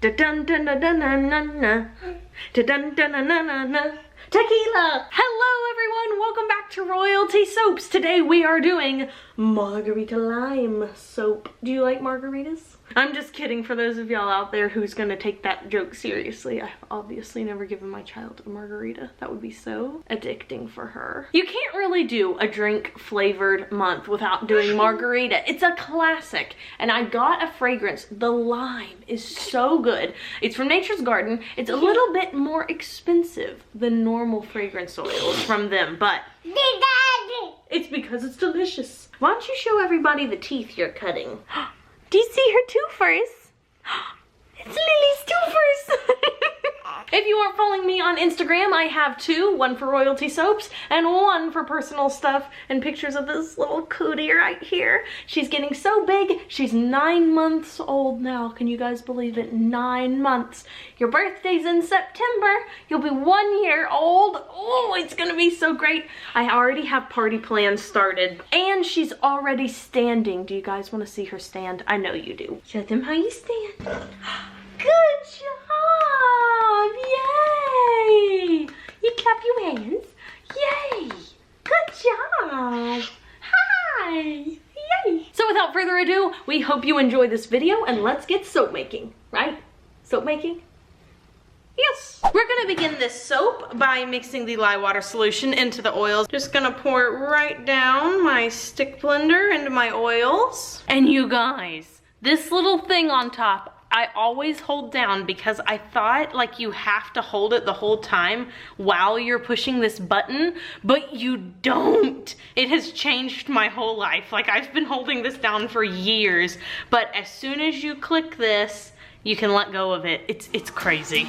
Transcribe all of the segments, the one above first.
Da-dun-dun-dun-dun-dun-dun. Da-dun-dun-dun-dun-dun. Tequila! Hello everyone, welcome back to Royalty Soaps. Today we are doing Margarita lime soap. Do you like margaritas? I'm just kidding for those of y'all out there who's gonna take that joke seriously. I've obviously never given my child a margarita. That would be so addicting for her. You can't really do a drink flavored month without doing margarita. It's a classic. And I got a fragrance. The lime is so good. It's from Nature's Garden. It's a little bit more expensive than normal fragrance oils from them, but it's because it's delicious. Why don't you show everybody the teeth you're cutting? Do you see her twofers? It's Lily's twofers. If you aren't following me on Instagram, I have two. One for Royalty Soaps and one for personal stuff and pictures of this little cootie right here. She's getting so big. She's 9 months old now. Can you guys believe it? 9 months. Your birthday's in September. You'll be 1 year old. Oh, it's gonna be so great. I already have party plans started and she's already standing. Do you guys want to see her stand? I know you do. Show them how you stand. Good job! Yay! You clap your hands. Yay! Good job! Hi! Yay! So without further ado, we hope you enjoy this video and let's get soap making, right? Soap making? Yes! We're gonna begin this soap by mixing the lye water solution into the oils. Just gonna pour it right down my stick blender into my oils. And you guys, this little thing on top, I always hold down because I thought like you have to hold it the whole time while you're pushing this button, but you don't. It has changed my whole life. Like I've been holding this down for years, but as soon as you click this, you can let go of it. It's crazy.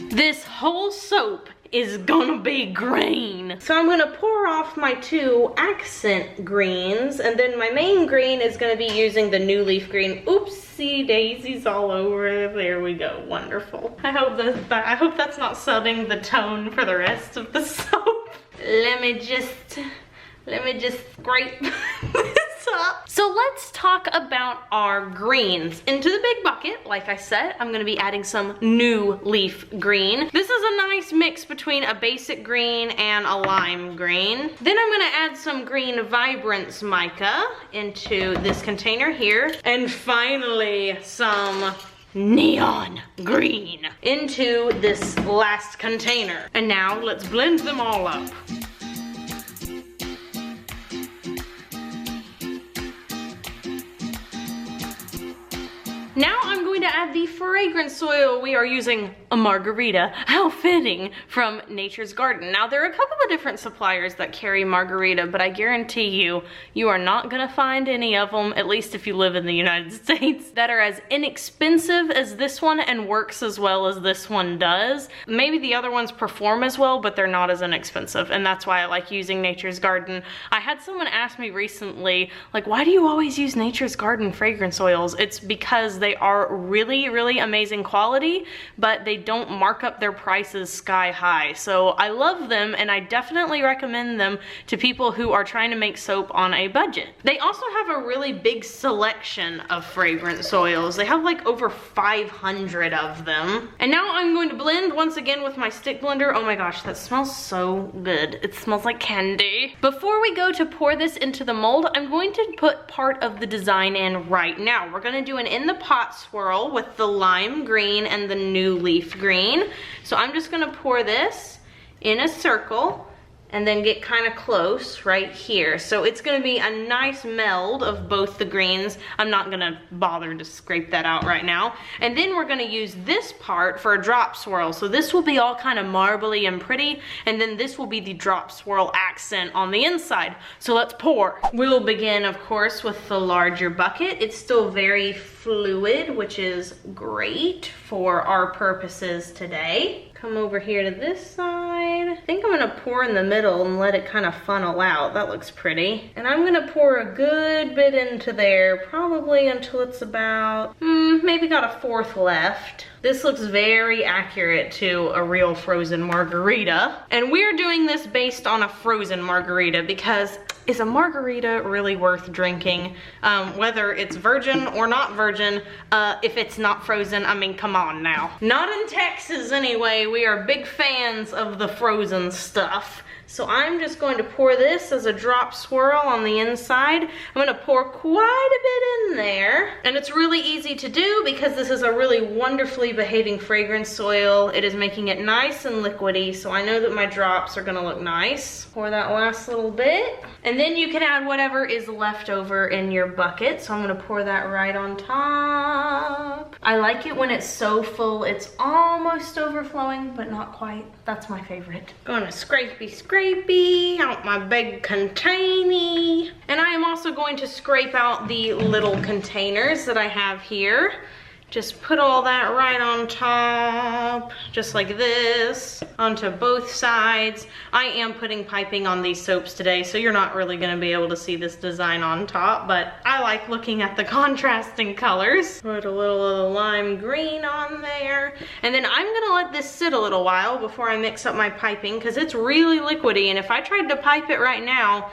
This whole soap is gonna be green. So I'm gonna pour off my 2 accent greens, and then my main green is gonna be using the new leaf green. Oopsie daisies all over. There we go. Wonderful. I hope that's not setting the tone for the rest of the soap. Let me just scrape this up. So let's talk about our greens. Into the big bucket, like I said, I'm gonna be adding some new leaf green. This is a nice mix between a basic green and a lime green. Then I'm gonna add some green vibrance mica into this container here. And finally, some neon green into this last container. And now let's blend them all up. Now I'm going to add the fragrance oil. We are using a Margarita. How fitting, from Nature's Garden. Now there are a couple of different suppliers that carry Margarita, but I guarantee you, you are not gonna find any of them, at least if you live in the United States, that are as inexpensive as this one and works as well as this one does. Maybe the other ones perform as well, but they're not as inexpensive, and that's why I like using Nature's Garden. I had someone ask me recently, like, why do you always use Nature's Garden fragrance oils? It's because they are really, really amazing quality, but they don't mark up their prices sky high. So I love them and I definitely recommend them to people who are trying to make soap on a budget. They also have a really big selection of fragrance oils. They have like over 500 of them. And now I'm going to blend once again with my stick blender. Oh my gosh, that smells so good. It smells like candy. Before we go to pour this into the mold, I'm going to put part of the design in right now. We're gonna do an in the pot swirl with the lime green and the new leaf green. So I'm just gonna pour this in a circle and then get kind of close right here. So it's gonna be a nice meld of both the greens. I'm not gonna bother to scrape that out right now. And then we're gonna use this part for a drop swirl. So this will be all kind of marbly and pretty, and then this will be the drop swirl accent on the inside. So let's pour. We'll begin, of course, with the larger bucket. It's still very fluid, which is great for our purposes today. Come over here to this side. I think I'm gonna pour in the middle and let it kind of funnel out. That looks pretty. And I'm gonna pour a good bit into there, probably until it's about, maybe got a fourth left. This looks very accurate to a real frozen margarita. And we're doing this based on a frozen margarita because is a margarita really worth drinking? Whether it's virgin or not virgin, if it's not frozen, I mean, come on now. Not in Texas anyway, we are big fans of the frozen stuff. So I'm just going to pour this as a drop swirl on the inside. I'm gonna pour quite a bit in there. And it's really easy to do because this is a really wonderfully behaving fragrance oil. It is making it nice and liquidy, so I know that my drops are gonna look nice. Pour that last little bit. And then you can add whatever is left over in your bucket. So I'm gonna pour that right on top. I like it when it's so full, it's almost overflowing, but not quite. That's my favorite. Gonna scrapey out my big container. And I am also going to scrape out the little containers that I have here. Just put all that right on top, just like this, onto both sides. I am putting piping on these soaps today, so you're not really gonna be able to see this design on top, but I like looking at the contrasting colors. Put a little of the lime green on there. And then I'm gonna let this sit a little while before I mix up my piping, because it's really liquidy, and if I tried to pipe it right now,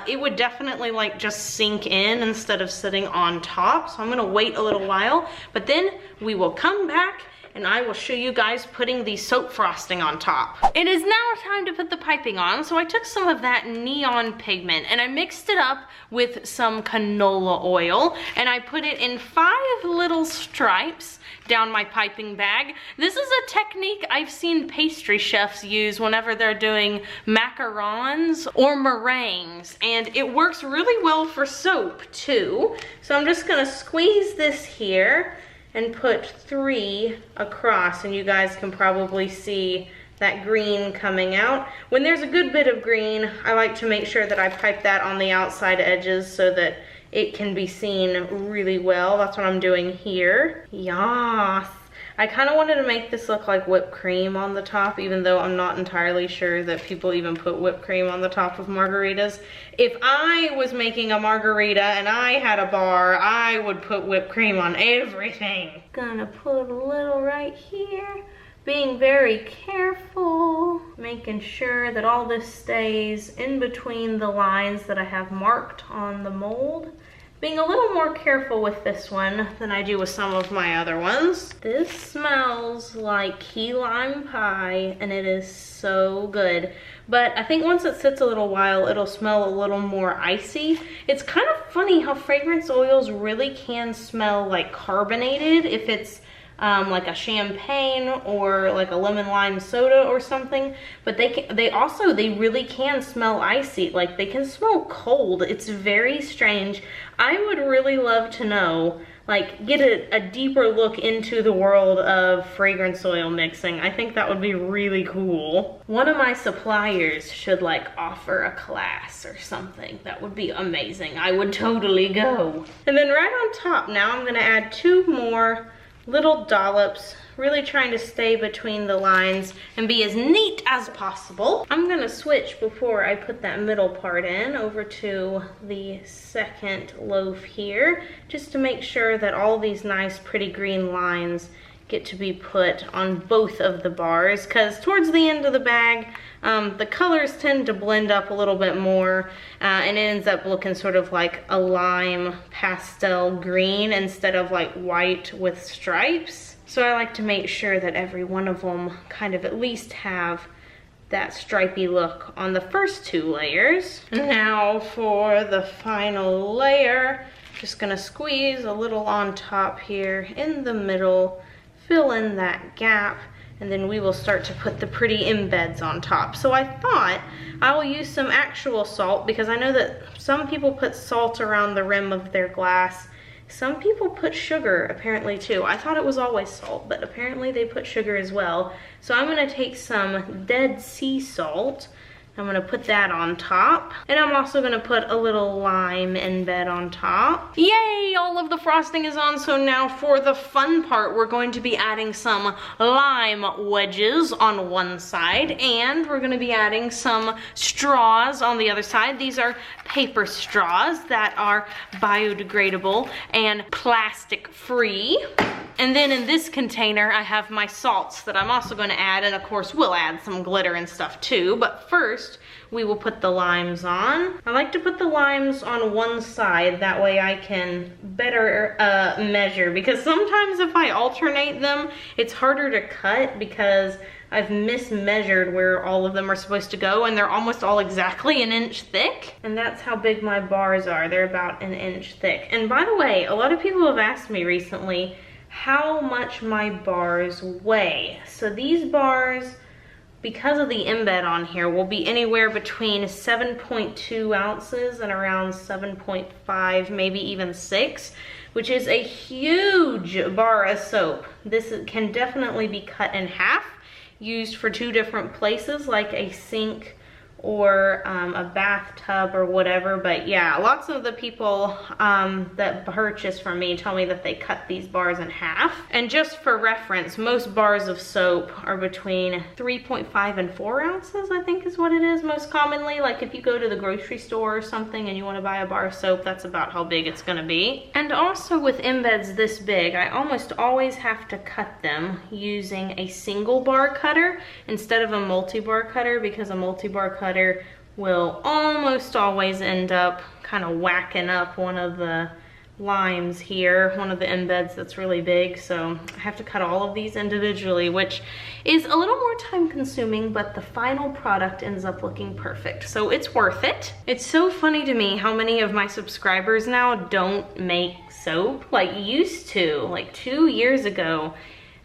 it would definitely like just sink in instead of sitting on top. So I'm gonna wait a little while, but then we will come back and I will show you guys putting the soap frosting on top. It is now time to put the piping on. So I took some of that neon pigment and I mixed it up with some canola oil and I put it in 5 little stripes down my piping bag. This is a technique I've seen pastry chefs use whenever they're doing macarons or meringues, and it works really well for soap too. So I'm just gonna squeeze this here and put 3 across, and you guys can probably see that green coming out. When there's a good bit of green, I like to make sure that I pipe that on the outside edges so that it can be seen really well. That's what I'm doing here. Yas. I kind of wanted to make this look like whipped cream on the top, even though I'm not entirely sure that people even put whipped cream on the top of margaritas. If I was making a margarita and I had a bar, I would put whipped cream on everything. Gonna put a little right here. Being very careful, making sure that all this stays in between the lines that I have marked on the mold. Being a little more careful with this one than I do with some of my other ones. This smells like key lime pie and it is so good. But I think once it sits a little while, it'll smell a little more icy. It's kind of funny how fragrance oils really can smell like carbonated if it's like a champagne or like a lemon lime soda or something, but they really can smell icy. Like they can smell cold. It's very strange. I would really love to know, like get a deeper look into the world of fragrance oil mixing. I think that would be really cool. One of my suppliers should like offer a class or something. That would be amazing. I would totally go. And then right on top now I'm gonna add 2 more little dollops, really trying to stay between the lines and be as neat as possible. I'm gonna switch before I put that middle part in over to the second loaf here, just to make sure that all these nice pretty green lines get to be put on both of the bars, because towards the end of the bag, the colors tend to blend up a little bit more and it ends up looking sort of like a lime pastel green instead of like white with stripes. So I like to make sure that every one of them kind of at least have that stripy look on the first 2 layers. Now for the final layer, just gonna squeeze a little on top here in the middle, fill in that gap, and then we will start to put the pretty embeds on top. So I thought I will use some actual salt, because I know that some people put salt around the rim of their glass. Some people put sugar apparently too. I thought it was always salt, but apparently they put sugar as well. So I'm gonna take some Dead Sea salt. I'm gonna put that on top. And I'm also gonna put a little lime embed on top. Yay, all of the frosting is on. So now for the fun part, we're going to be adding some lime wedges on one side, and we're gonna be adding some straws on the other side. These are paper straws that are biodegradable and plastic free. And then in this container, I have my salts that I'm also gonna add, and of course we'll add some glitter and stuff too, but first we will put the limes on. I like to put the limes on one side, that way I can better measure, because sometimes if I alternate them, it's harder to cut because I've mismeasured where all of them are supposed to go, and they're almost all exactly an inch thick. And that's how big my bars are. They're about an inch thick. And by the way, a lot of people have asked me recently how much my bars weigh. So these bars, because of the embed on here, will be anywhere between 7.2 ounces and around 7.5, maybe even 6, which is a huge bar of soap. This can definitely be cut in half, used for 2 different places, like a sink or a bathtub or whatever. But yeah, lots of the people that purchase from me tell me that they cut these bars in half. And just for reference, most bars of soap are between 3.5 and 4 ounces, I think is what it is most commonly. Like if you go to the grocery store or something and you want to buy a bar of soap, that's about how big it's gonna be. And also with embeds this big, I almost always have to cut them using a single bar cutter instead of a multi-bar cutter, because a multi-bar cutter will almost always end up kind of whacking up one of the limes here, one of the embeds that's really big. So I have to cut all of these individually, which is a little more time consuming, but the final product ends up looking perfect. So it's worth it. It's so funny to me how many of my subscribers now don't make soap like used to. Like 2 years ago,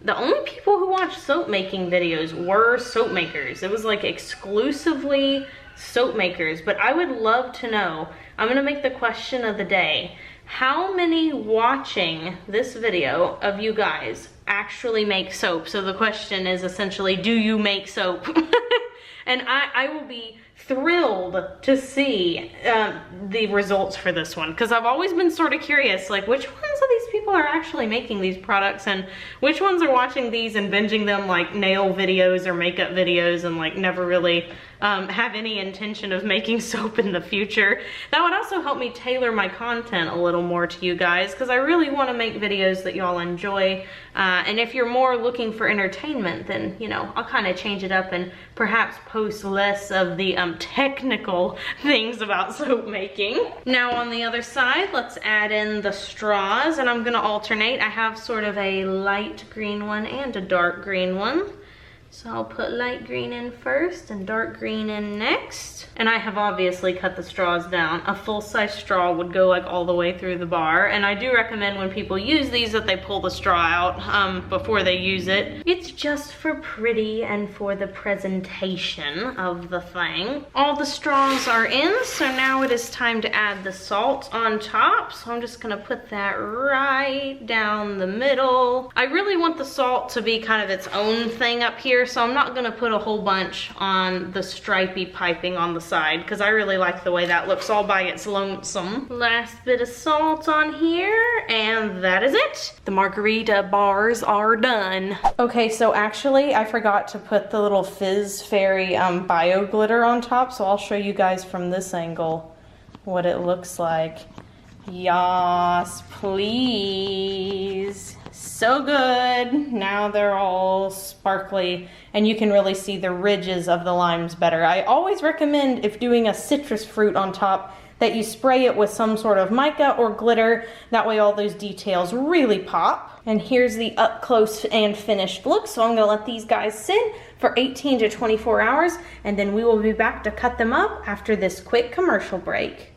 the only people who watched soap making videos were soap makers. It was like exclusively soap makers. But I would love to know, I'm gonna make the question of the day, how many watching this video of you guys actually make soap? So the question is essentially, do you make soap? And I will be thrilled to see the results for this one, because I've always been sort of curious, like which ones of these people are actually making these products and which ones are watching these and binging them like nail videos or makeup videos and like never really have any intention of making soap in the future. That would also help me tailor my content a little more to you guys, because I really want to make videos that y'all enjoy. And if you're more looking for entertainment, then, you know, I'll kind of change it up and perhaps post less of the technical things about soap making. Now on the other side, let's add in the straws, and I'm gonna alternate. I have sort of a light green one and a dark green one. So I'll put light green in first and dark green in next. And I have obviously cut the straws down. A full-size straw would go like all the way through the bar. And I do recommend when people use these that they pull the straw out before they use it. It's just for pretty and for the presentation of the thing. All the straws are in, so now it is time to add the salt on top. So I'm just gonna put that right down the middle. I really want the salt to be kind of its own thing up here, so I'm not gonna put a whole bunch on the stripy piping on the side, because I really like the way that looks all by its lonesome. Last bit of salt on here, and that is it. The margarita bars are done. Okay, so actually I forgot to put the little Fizz Fairy bio glitter on top, so I'll show you guys from this angle what it looks like. Yas, please. So good. Now they're all sparkly and you can really see the ridges of the limes better. I always recommend, if doing a citrus fruit on top, that you spray it with some sort of mica or glitter. That way all those details really pop. And here's the up close and finished look. So I'm gonna let these guys sit for 18 to 24 hours, and then we will be back to cut them up after this quick commercial break.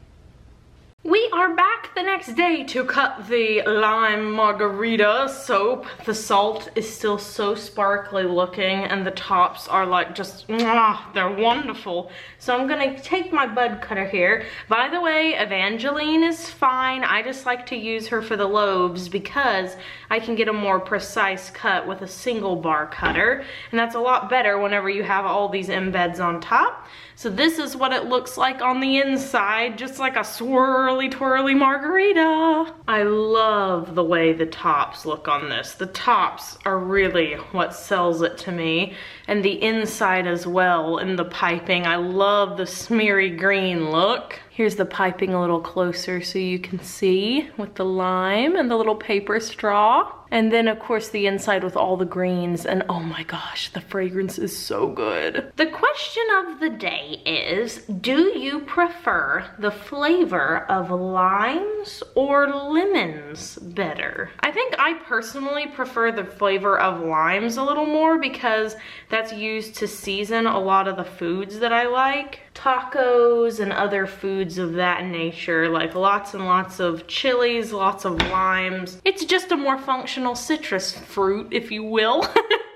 We are back the next day to cut the lime margarita soap. The salt is still so sparkly looking, and the tops are like just, they're wonderful. So I'm gonna take my bud cutter here. By the way, Evangeline is fine. I just like to use her for the lobes because I can get a more precise cut with a single bar cutter. And that's a lot better whenever you have all these embeds on top. So this is what it looks like on the inside, just like a swirly twirly margarita. I love the way the tops look on this. The tops are really what sells it to me, and the inside as well, and the piping. I love the smeary green look. Here's the piping a little closer so you can see with the lime and the little paper straw. And then of course the inside with all the greens, and oh my gosh, the fragrance is so good. The question of the day is, do you prefer the flavor of limes or lemons better? I think I personally prefer the flavor of limes a little more because that's used to season a lot of the foods that I like. Tacos and other foods of that nature, like lots and lots of chilies, lots of limes. It's just a more functional citrus fruit, if you will.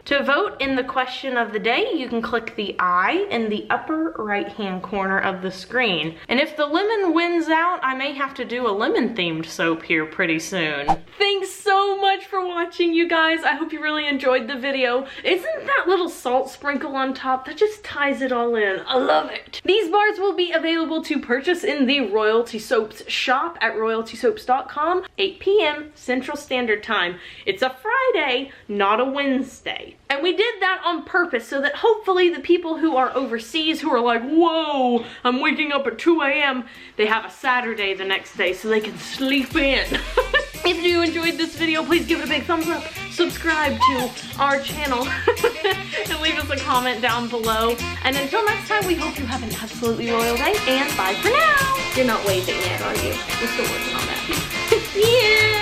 To vote in the question of the day, you can click the I in the upper right-hand corner of the screen. And if the lemon wins out, I may have to do a lemon-themed soap here pretty soon. Thanks so much for watching, you guys. I hope you really enjoyed the video. Isn't that little salt sprinkle on top, that just ties it all in? I love it. These bars will be available to purchase in the Royalty Soaps shop at royaltysoaps.com, 8 p.m. Central Standard Time. It's a Friday, not a Wednesday. And we did that on purpose so that hopefully the people who are overseas who are like, whoa, I'm waking up at 2 a.m., they have a Saturday the next day so they can sleep in. If you enjoyed this video, please give it a big thumbs up, subscribe to our channel, and leave us a comment down below. And until next time, we hope you have an absolutely royal day, and bye for now. You're not waving yet, are you? We're still working on that. Yeah.